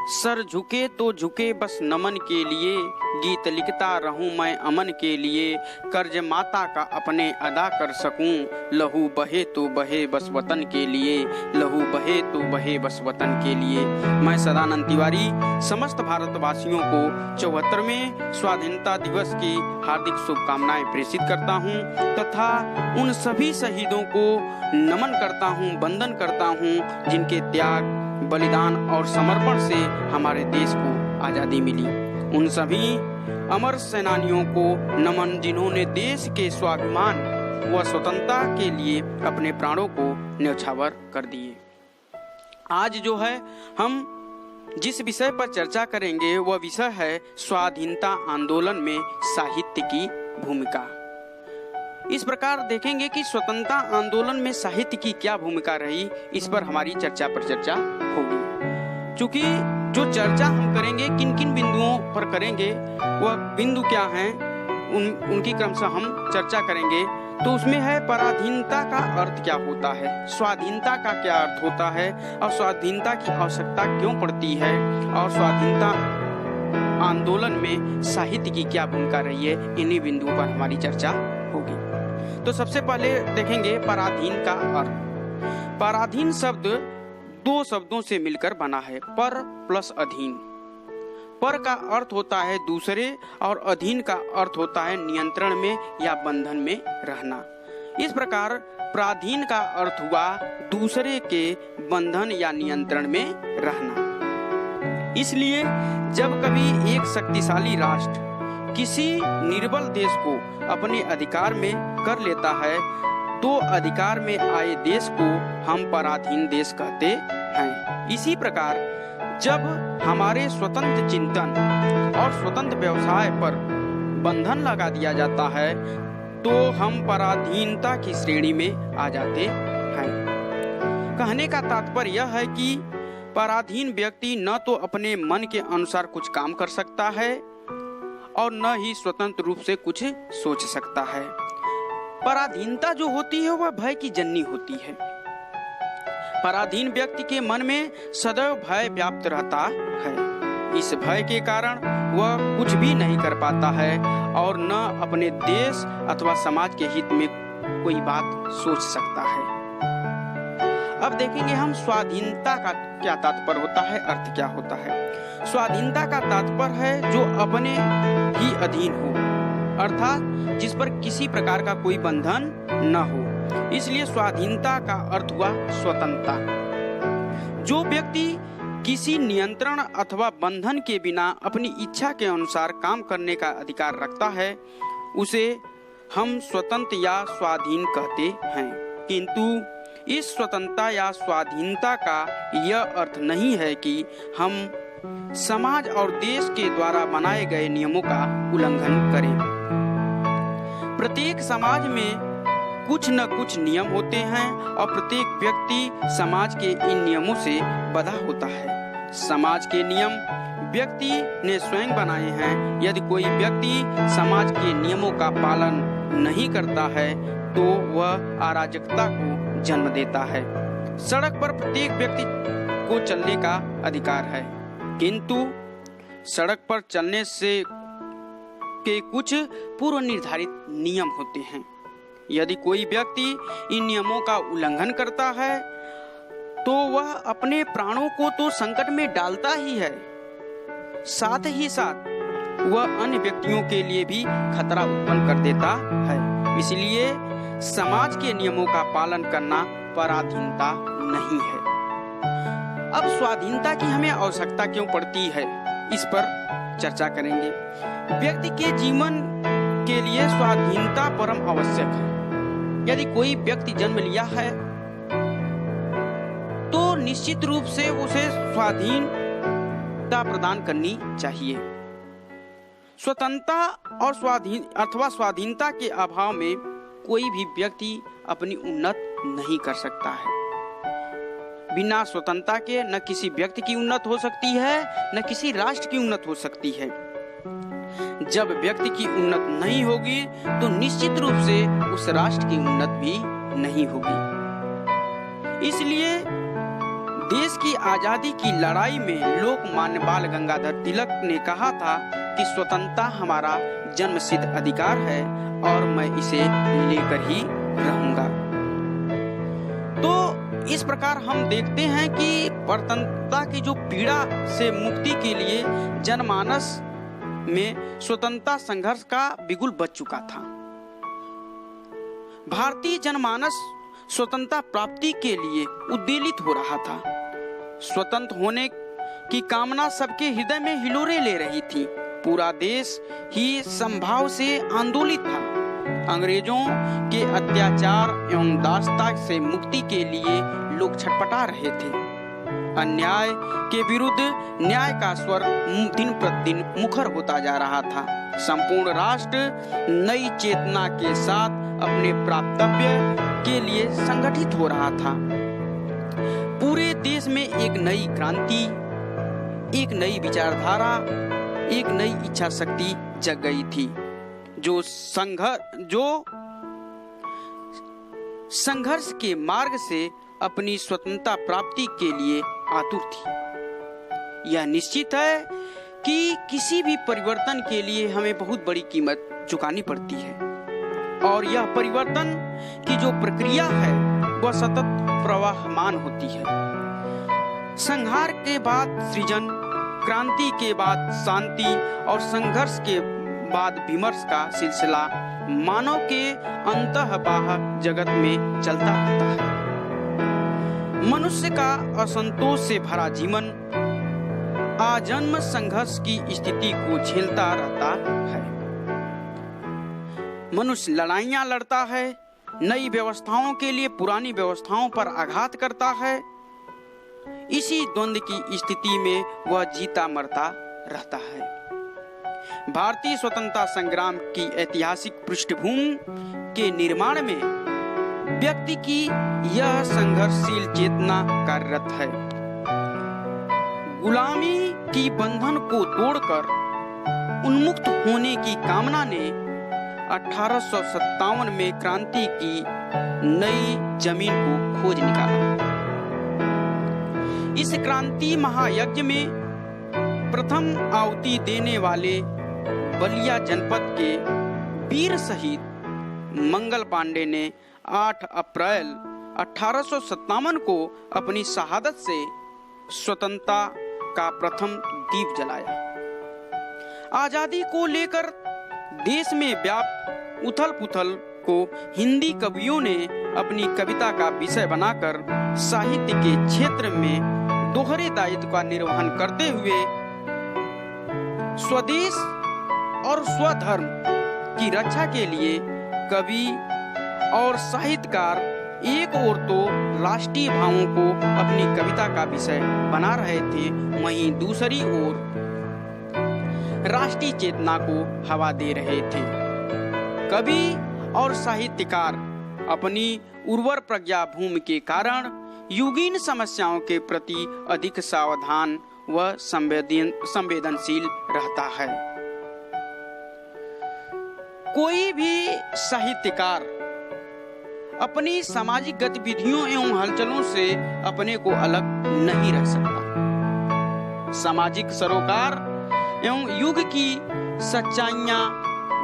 Sir झुके तो झुके बस नमन के लिए, गीत लिखता रहूं मैं अमन के लिए, कर्ज माता का अपने अदा कर सकूं, लहू बहे तो बहे बस वतन के लिए, लहू बहे तो बहे बस वतन के लिए। मैं सदानंद तिवारी समस्त भारतवासियों को 74वें स्वाधीनता दिवस की हार्दिक शुभकामनाएं प्रेषित करता हूं तथा उन सभी शहीदों को नमन करता हूं, वंदन करता हूं जिनके त्याग, बलिदान और समर्पण से हमारे देश को आजादी मिली। उन सभी अमर सेनानियों को नमन जिन्होंने देश के स्वाभिमान व स्वतंत्रता के लिए अपने प्राणों को न्यौछावर कर दिए। आज जो है हम जिस विषय पर चर्चा करेंगे वह विषय है स्वाधीनता आंदोलन में साहित्य की भूमिका। इस प्रकार देखेंगे कि स्वतंत्रता आंदोलन में साहित्य की क्या भूमिका रही, इस पर हमारी चर्चा होगी। चूंकि जो चर्चा हम करेंगे किन किन बिंदुओं पर करेंगे, वह बिंदु क्या हैं, उनकी क्रमशः हम चर्चा करेंगे। तो उसमें है पराधीनता का अर्थ क्या होता है, स्वाधीनता का क्या अर्थ होता है और स्वाधीनता की आवश्यकता क्यों पड़ती है, और स्वाधीनता आंदोलन में साहित्य की क्या भूमिका रही है। इन्हीं बिंदुओं पर हमारी चर्चा होगी। तो सबसे पहले देखेंगे पराधीन का अर्थ। पराधीन शब्द दो शब्दों से मिलकर बना है, पर प्लस अधीन। पर का अर्थ होता है दूसरे और अधीन का अर्थ होता है नियंत्रण में या बंधन में रहना। इस प्रकार पराधीन का अर्थ हुआ दूसरे के बंधन या नियंत्रण में रहना। इसलिए जब कभी एक शक्तिशाली राष्ट्र किसी निर्बल देश को अपने अधिकार में कर लेता है तो अधिकार में आए देश को हम पराधीन देश कहते हैं। इसी प्रकार जब हमारे स्वतंत्र चिंतन और स्वतंत्र व्यवसाय पर बंधन लगा दिया जाता है तो हम पराधीनता की श्रेणी में आ जाते हैं। कहने का तात्पर्य यह है कि पराधीन व्यक्ति न तो अपने मन के अनुसार कुछ काम कर सकता है और न ही स्वतंत्र रूप से कुछ सोच सकता है। पराधीनता जो होती है वह भय की जननी होती है। पराधीन व्यक्ति के मन में सदैव भय व्याप्त रहता है। इस भय के कारण वह कुछ भी नहीं कर पाता है और न अपने देश अथवा समाज के हित में कोई बात सोच सकता है। अब देखेंगे हम स्वाधीनता का क्या तात्पर्य होता है, अर्थ क्या होता है। स्वाधीनता का तात्पर्य है जो अपने ही अधीन हो, अर्थात जिस पर किसी प्रकार का कोई बंधन न हो। इसलिए स्वाधीनता का अर्थ हुआ स्वतंत्रता। जो व्यक्ति किसी नियंत्रण अथवा बंधन के बिना अपनी इच्छा के अनुसार काम करने का अधिकार रखता है उसे हम स्वतंत्र या स्वाधीन कहते हैं। किंतु इस स्वतंत्रता या स्वाधीनता का यह अर्थ नहीं है कि हम समाज और देश के द्वारा बनाए गए नियमों का उल्लंघन करें। प्रत्येक समाज में कुछ न कुछ नियम होते हैं और प्रत्येक व्यक्ति समाज के इन नियमों से बंधा होता है। समाज के नियम व्यक्ति ने स्वयं बनाए हैं। यदि कोई व्यक्ति समाज के नियमों का पालन नहीं करता है तो वह अराजकता को जन्म देता है। सड़क पर प्रत्येक व्यक्ति को चलने का अधिकार है, किंतु सड़क पर चलने से के कुछ पूर्व निर्धारित नियम होते हैं। यदि कोई व्यक्ति इन नियमों का उल्लंघन करता है तो वह अपने प्राणों को तो संकट में डालता ही है, साथ ही साथ वह अन्य व्यक्तियों के लिए भी खतरा उत्पन्न कर देता है। इसलिए समाज के नियमों का पालन करना पराधीनता नहीं है। अब स्वाधीनता की हमें आवश्यकता क्यों पड़ती है, इस पर चर्चा करेंगे। व्यक्ति के जीवन के लिए स्वाधीनता परम आवश्यक है। यदि कोई व्यक्ति जन्म लिया है तो निश्चित रूप से उसे स्वाधीनता प्रदान करनी चाहिए। स्वतंत्रता और स्वाधीनता के अभाव में कोई भी व्यक्ति अपनी उन्नति नहीं कर सकता है। बिना स्वतंत्रता के न किसी व्यक्ति की उन्नति हो सकती है न किसी राष्ट्र की उन्नति हो सकती है। जब व्यक्ति की उन्नति नहीं होगी तो निश्चित रूप से उस राष्ट्र की उन्नति भी नहीं होगी। इसलिए देश की आजादी की लड़ाई में लोकमान्य बाल गंगाधर तिलक ने कहा था कि स्वतंत्रता हमारा जन्मसिद्ध अधिकार है और मैं इसे लेकर ही रहूंगा। तो इस प्रकार हम देखते हैं कि स्वतंत्रता की जो पीड़ा से मुक्ति के लिए जनमानस में स्वतंत्रता संघर्ष का बिगुल बज चुका था। भारतीय जनमानस स्वतंत्रता प्राप्ति के लिए उद्वेलित हो रहा था। स्वतंत्र होने की कामना सबके हृदय में हिलोरे ले रही थी। पूरा देश ही समभाव से आंदोलित था। अंग्रेजों के अत्याचार एवं दासता से मुक्ति के लिए लोग छटपटा रहे थे। अन्याय के विरुद्ध न्याय का स्वर दिन प्रतिदिन मुखर होता जा रहा था। संपूर्ण राष्ट्र नई चेतना के साथ अपने प्राप्तव्य के लिए संगठित हो रहा था। पूरे देश में एक नई क्रांति, एक नई विचारधारा, एक नई इच्छा शक्ति जग गई थी जो संघर्ष के मार्ग से अपनी स्वतंत्रता प्राप्ति के लिए आतुर थी। यह निश्चित है कि किसी भी परिवर्तन के लिए हमें बहुत बड़ी कीमत चुकानी पड़ती है और यह परिवर्तन की जो प्रक्रिया है वह सतत प्रवाहमान होती है। संहार के बाद सृजन, क्रांति के बाद शांति और संघर्ष के बाद विमर्श का सिलसिला मानव के अंतःबाह्य जगत में चलता रहता है। मनुष्य का असंतोष से भरा जीवन आजन्म संघर्ष की स्थिति को झेलता रहता है। मनुष्य लड़ाइयां लड़ता है, नई व्यवस्थाओं के लिए पुरानी व्यवस्थाओं पर आघात करता है। इसी द्वंद्व की स्थिति में वह जीता मरता रहता है। भारतीय स्वतंत्रता संग्राम की ऐतिहासिक पृष्ठभूमि के निर्माण में व्यक्ति की यह संघर्षशील चेतना कार्यरत है। गुलामी की बंधन को तोड़कर उन्मुक्त होने की कामना ने 1857 में क्रांति की नई जमीन को खोज निकाला। इस क्रांति महायज्ञ में प्रथम आहुति देने वाले बलिया जनपद के वीर शहीद मंगल पांडे ने 8 अप्रैल 1857 को अपनी शहादत से स्वतंत्रता का प्रथम दीप जलाया। आजादी को लेकर देश में व्याप्त उथल पुथल को हिंदी कवियों ने अपनी कविता का विषय बनाकर साहित्य के क्षेत्र में दोहरे दायित्व का निर्वहन करते हुए स्वदेश और स्वधर्म की रक्षा के लिए कवि और साहित्यकार एक ओर तो राष्ट्रीय भावों को अपनी कविता का विषय बना रहे थे, वहीं दूसरी ओर राष्ट्रीय चेतना को हवा दे रहे थे। कवि और साहित्यकार अपनी उर्वर प्रज्ञा भूमि के कारण युगीन समस्याओं के प्रति अधिक सावधान व संवेदनशील रहता है। कोई भी साहित्यकार अपनी सामाजिक गतिविधियों एवं हलचलों से अपने को अलग नहीं रख सकता। सामाजिक सरोकार एवं युग की सच्चाइयां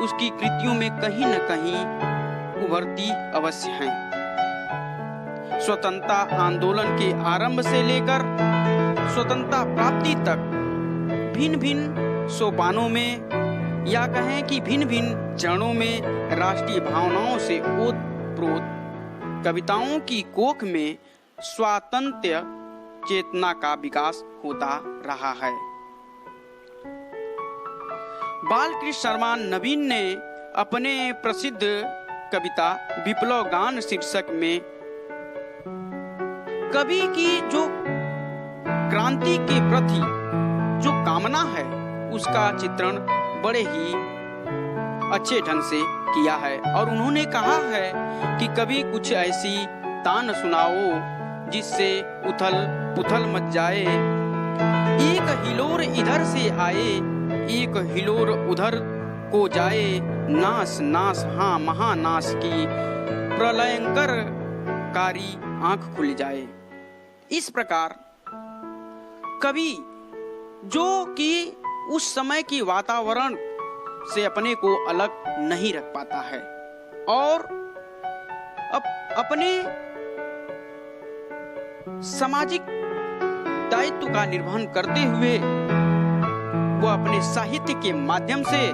उसकी कृतियों में कहीं न कहीं उभरती अवश्य हैं। स्वतंत्रता आंदोलन के आरंभ से लेकर स्वतंत्रता प्राप्ति तक भिन्न भिन्न सोपानों में या कहें कि भिन्न भिन्न चरणों में राष्ट्रीय भावनाओं से ओतप्रोत कविताओं की कोख में स्वातंत्र्य चेतना का विकास होता रहा है। बालकृष्ण शर्मा नवीन ने अपने प्रसिद्ध कविता विप्लव गान शीर्षक में कवि की जो क्रांति के प्रति जो कामना है उसका चित्रण बड़े ही अच्छे ढंग से किया है और उन्होंने कहा है कि कभी कुछ ऐसी तान सुनाओ जिससे उथल पुथल मच जाए, एक हिलोर इधर से आए एक हिलोर उधर को जाए, नाश नाश हाँ महानाश की प्रलयंकर कारी आंख खुल जाए। इस प्रकार कवि जो कि उस समय की वातावरण से अपने को अलग नहीं रख पाता है और अपने सामाजिक दायित्व का निर्वहन करते हुए वो अपने साहित्य के माध्यम से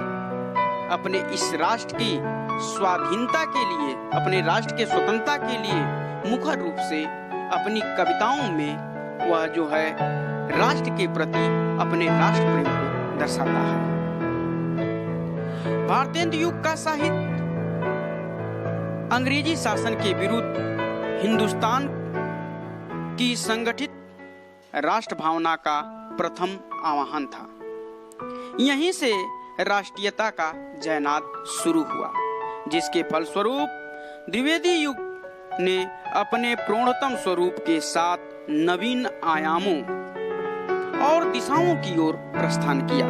अपने इस राष्ट्र की स्वाधीनता के लिए, अपने राष्ट्र के स्वतंत्रता के लिए मुखर रूप से अपनी कविताओं में वह जो है राष्ट्र के प्रति अपने राष्ट्र प्रेम को दर्शाता है। भारतेंदु युग का साहित्य अंग्रेजी शासन के विरुद्ध हिंदुस्तान की संगठित राष्ट्र भावना का प्रथम आवाहन था। यहीं से राष्ट्रीयता का जयनाद शुरू हुआ, जिसके फलस्वरूप द्विवेदी युग ने अपने पूर्णतम स्वरूप के साथ नवीन आयामों और दिशाओं की ओर प्रस्थान किया।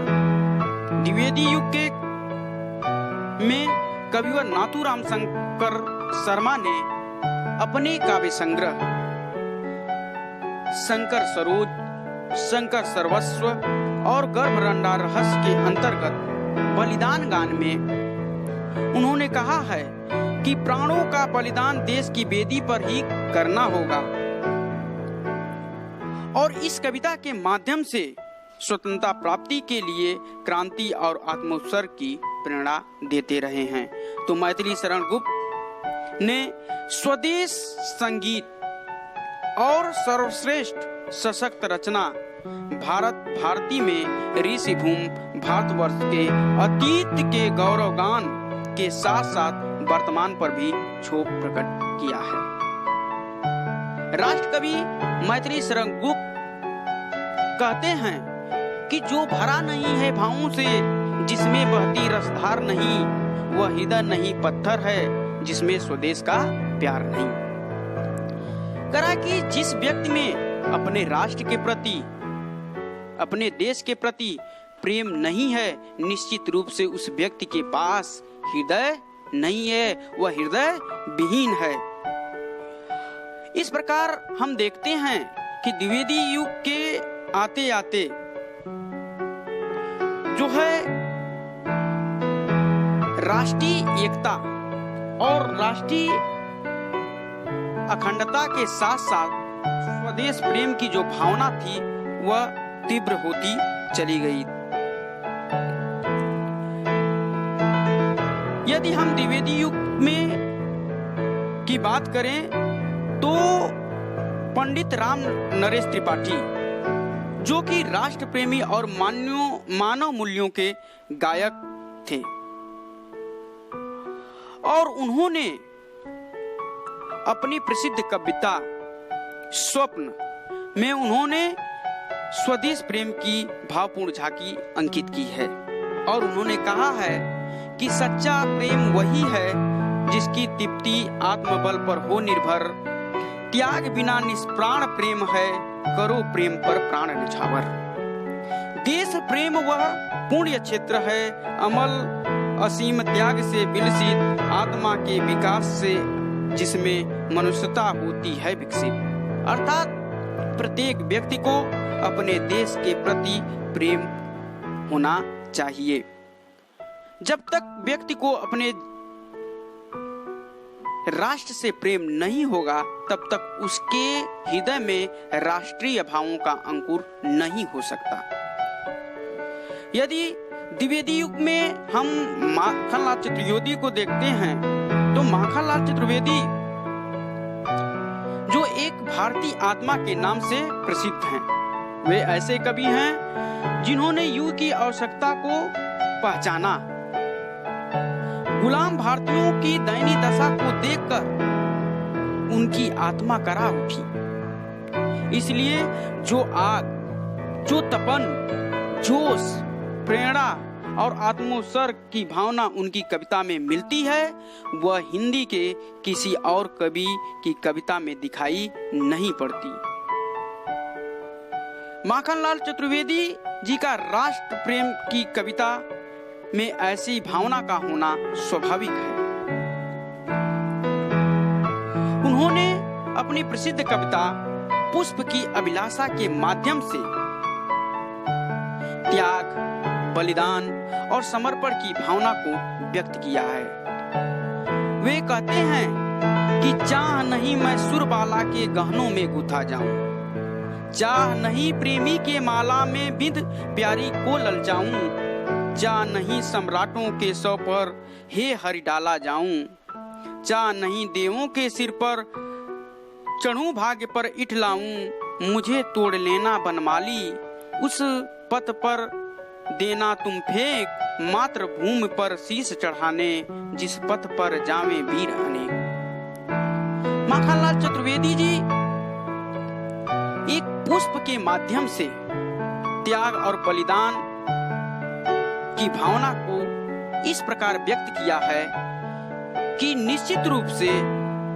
द्विवेदी युग के में कविवर नाथूराम शंकर शर्मा ने अपने काव्य संग्रह शंकर सरोज, शंकर सर्वस्व और गर्भरंडा रहस्य के अंतर्गत बलिदान गान में उन्होंने कहा है कि प्राणों का बलिदान देश की वेदी पर ही करना होगा और इस कविता के माध्यम से स्वतंत्रता प्राप्ति के लिए क्रांति और आत्मोत्सर्ग की प्रेरणा देते रहे हैं। तो मैथिली शरण गुप्त ने स्वदेश संगीत और सर्वश्रेष्ठ सशक्त रचना भारत भारती में ऋषि भूमि भारतवर्ष के अतीत के गौरवगान के साथ साथ वर्तमान पर भी क्षोभ प्रकट किया है। राष्ट्रकवि मैथिली शरण गुप्त कहते हैं कि जो भरा नहीं है भावों से, जिसमें बहती रसधार नहीं, वह हृदय नहीं पत्थर है जिसमें स्वदेश का प्यार नहीं। करा कि जिस व्यक्ति में अपने राष्ट्र के प्रति, अपने देश के प्रति प्रेम नहीं है, निश्चित रूप से उस व्यक्ति के पास हृदय नहीं है, वह हृदय विहीन है। इस प्रकार हम देखते हैं कि द्विवेदी युग के आते आते जो है राष्ट्रीय एकता और राष्ट्रीय अखंडता के साथ साथ स्वदेश प्रेम की जो भावना थी वह तीव्र होती चली गई। यदि हम द्विवेदी युग में की बात करें तो पंडित राम नरेश त्रिपाठी, जो कि राष्ट्र प्रेमी और मानव मूल्यों के गायक थे, और उन्होंने अपनी प्रसिद्ध कविता स्वप्न में उन्होंने स्वदेश प्रेम की भावपूर्ण झांकी अंकित की है और उन्होंने कहा है कि सच्चा प्रेम वही है जिसकी तृप्ति आत्मबल पर हो निर्भर, त्याग बिना निष्प्राण प्रेम है, करो प्रेम पर प्राण निछावर। देश प्रेम वह पुण्य क्षेत्र है, अमल असीम त्याग से विलसित, आत्मा के विकास से जिसमें मनुष्यता होती है विकसित। अर्थात प्रत्येक व्यक्ति को अपने देश के प्रति प्रेम होना चाहिए। जब तक व्यक्ति को अपने राष्ट्र से प्रेम नहीं होगा तब तक उसके हृदय में राष्ट्रीय भावों का अंकुर नहीं हो सकता। यदि द्विवेदी युग में हम माखनलाल चतुर्वेदी को देखते हैं तो माखनलाल चतुर्वेदी जो एक भारतीय आत्मा के नाम से प्रसिद्ध हैं, वे ऐसे कवि हैं जिन्होंने युग की आवश्यकता को पहचाना। गुलाम भारतीयों की दयनीय दशा को देखकर उनकी आत्मा करा उठी। इसलिए जो आग, जो तपन, जोश, प्रेरणा और आत्मोत्सर्ग की भावना उनकी कविता में मिलती है वह हिंदी के किसी और कवि की कविता में दिखाई नहीं पड़ती। माखनलाल चतुर्वेदी जी का राष्ट्र प्रेम की कविता में ऐसी भावना का होना स्वाभाविक है। उन्होंने अपनी प्रसिद्ध कविता पुष्प की अभिलाषा के माध्यम से त्याग, बलिदान और समर्पण की भावना को व्यक्त किया है। वे कहते हैं कि चाह नहीं मैं सुरबाला के गहनों में गुथा जाऊं, चाह नहीं प्रेमी के माला में बिंद प्यारी को ललचाऊं, चाह नहीं सम्राटों के सौ पर हे हरि डाला जाऊं, चाह नहीं देवों के सिर पर चढ़ूं भाग्य पर इठलाऊं, मुझे तोड़ लेना बनमाली उस पथ पर देना तुम फेंक, मात्र भूमि पर शीश चढ़ाने जिस पथ पर जावे वीर अनेक। माखनलाल चतुर्वेदी जी एक पुष्प के माध्यम से त्याग और बलिदान की भावना को इस प्रकार व्यक्त किया है कि निश्चित रूप से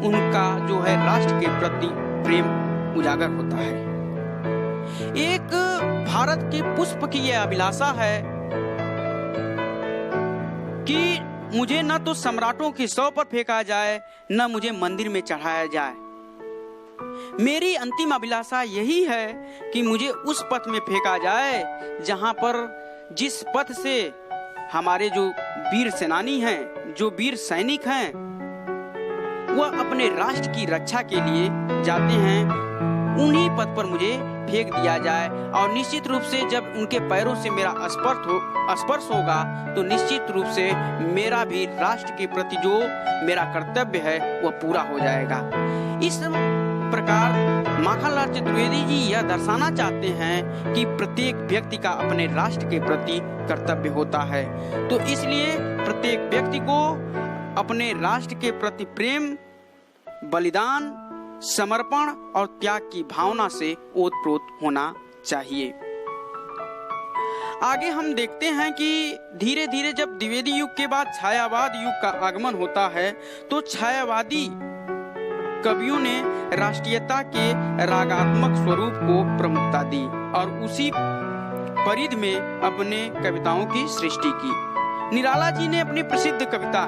उनका जो है राष्ट्र के प्रति प्रेम उजागर होता है। एक भारत के पुष्प की यह अभिलाषा है कि मुझे न तो सम्राटों की सौ पर फेंका जाए, न मुझे मंदिर में चढ़ाया जाए। मेरी अंतिम अभिलाषा यही है कि मुझे उस पथ में फेंका जाए जहां पर जिस पथ से हमारे जो वीर सेनानी हैं, जो वीर सैनिक हैं, वह अपने राष्ट्र की रक्षा के लिए जाते हैं, उन्हीं पथ पर मुझे फेंक दिया जाए। और निश्चित रूप से जब उनके पैरों से मेरा स्पर्श होगा तो निश्चित रूप से मेरा भी राष्ट्र के प्रति जो मेरा कर्तव्य है वह पूरा हो जाएगा। इस प्रकार माखनलाल चतुर्वेदी जी यह दर्शाना चाहते हैं कि प्रत्येक व्यक्ति का अपने राष्ट्र के प्रति कर्तव्य होता है। तो इसलिए प्रत्येक व्यक्ति को अपने राष्ट्र के प्रति प्रेम, बलिदान, समर्पण और त्याग की भावना से ओतप्रोत होना चाहिए। आगे हम देखते हैं कि धीरे धीरे जब द्विवेदी युग के बाद छायावाद युग का आगमन होता है तो छायावादी कवियों ने राष्ट्रीयता के रागात्मक स्वरूप को प्रमुखता दी और उसी परिधि में अपने कविताओं की सृष्टि की। निराला जी ने अपनी प्रसिद्ध कविता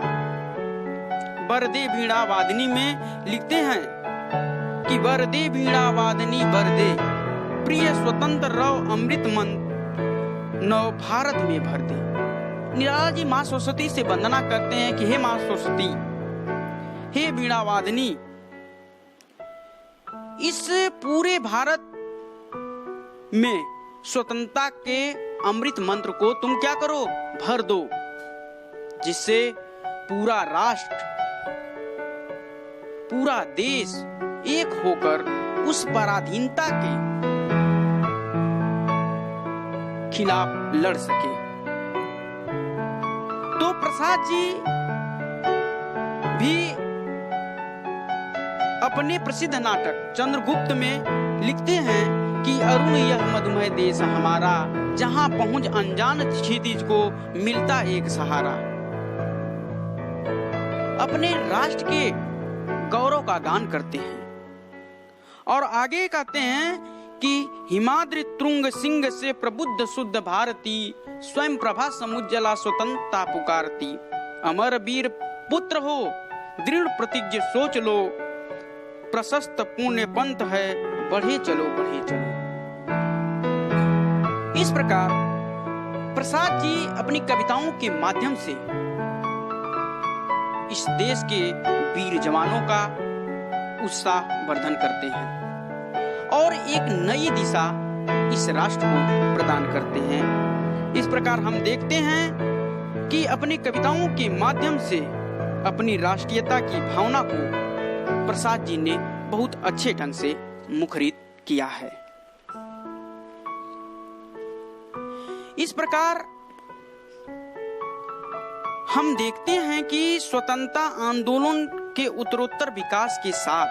बरदे भीड़ा वादनी में लिखते हैं कि बरदे भीड़ा वादनी बरदे, प्रिय स्वतंत्र रव अमृत मन नव भारत में भर दे। निराला जी माँ सरस्वती से वंदना करते हैं कि हे माँ सरस्वती, हे भीड़ा वादनी, इस पूरे भारत में स्वतंत्रता के अमृत मंत्र को तुम क्या करो, भर दो, जिससे पूरा राष्ट्र, पूरा देश एक होकर उस पराधीनता के खिलाफ लड़ सके। तो प्रसाद जी भी अपने प्रसिद्ध नाटक चंद्रगुप्त में लिखते हैं कि अरुण यह मधुमय देश हमारा, जहां पहुंच अनजान क्षितिज को मिलता एक सहारा। अपने राष्ट्र के गौरव का गान करते हैं और आगे कहते हैं कि हिमाद्रि तुंग सिंह से प्रबुद्ध शुद्ध भारती, स्वयं प्रभा समुज्जला स्वतंत्रता पुकारती। अमर वीर पुत्र हो, दृढ़ प्रतिज्ञ सोच लो, प्रशस्त पुण्य पंथ है, बढ़े चलो बढ़े चलो। इस प्रकार प्रसाद जी अपनी कविताओं के माध्यम से इस देश के वीर जवानों का उत्साह वर्धन करते हैं और एक नई दिशा इस राष्ट्र को प्रदान करते हैं। इस प्रकार हम देखते हैं कि अपनी कविताओं के माध्यम से अपनी राष्ट्रीयता की भावना को प्रसाद जी ने बहुत अच्छे ढंग से मुखरित किया है। इस प्रकार हम देखते हैं कि स्वतंत्रता आंदोलन के उत्तरोत्तर विकास के साथ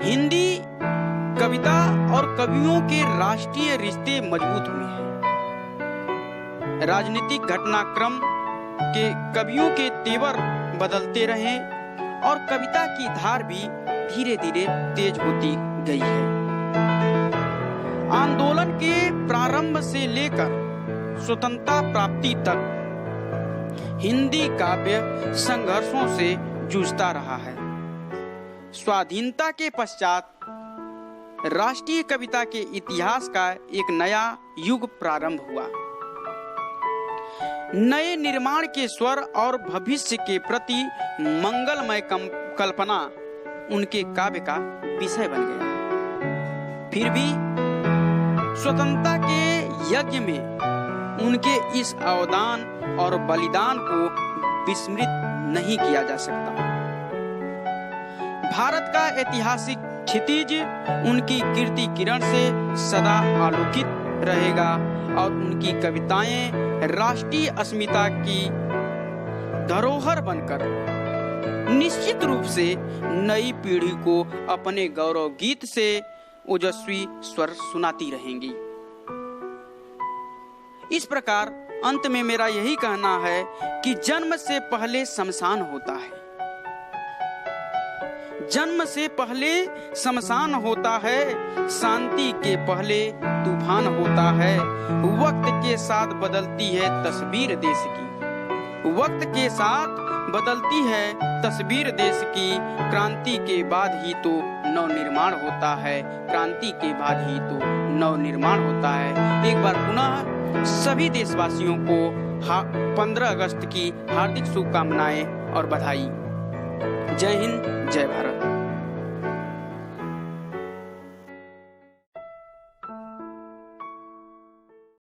हिंदी कविता और कवियों के राष्ट्रीय रिश्ते मजबूत हुए हैं। राजनीतिक घटनाक्रम के कवियों के तेवर बदलते रहे और कविता की धार भी धीरे धीरे तेज होती गई है। आंदोलन के प्रारंभ से लेकर स्वतंत्रता प्राप्ति तक हिंदी काव्य संघर्षों से जूझता रहा है। स्वाधीनता के पश्चात राष्ट्रीय कविता के इतिहास का एक नया युग प्रारंभ हुआ। नए निर्माण के स्वर और भविष्य के प्रति मंगलमय कल्पना उनके काव्य का विषय बन गया। फिर भी स्वतंत्रता के यज्ञ में उनके इस अवदान और बलिदान को विस्मृत नहीं किया जा सकता। भारत का ऐतिहासिक क्षितिज उनकी कीर्ति किरण से सदा आलोकित रहेगा और उनकी कविताएं राष्ट्रीय अस्मिता की धरोहर बनकर निश्चित रूप से नई पीढ़ी को अपने गौरव गीत से ओजस्वी स्वर सुनाती रहेंगी। इस प्रकार अंत में मेरा यही कहना है कि जन्म से पहले शमशान होता है, जन्म से पहले शमशान होता है, शांति के पहले तूफान होता है। वक्त के साथ बदलती है तस्वीर देश की, वक्त के साथ बदलती है तस्वीर देश की। क्रांति के बाद ही तो नवनिर्माण होता है, क्रांति के बाद ही तो नवनिर्माण होता है। एक बार पुनः सभी देशवासियों को 15 अगस्त की हार्दिक शुभकामनाएं और बधाई। जय हिंद, जय भारत।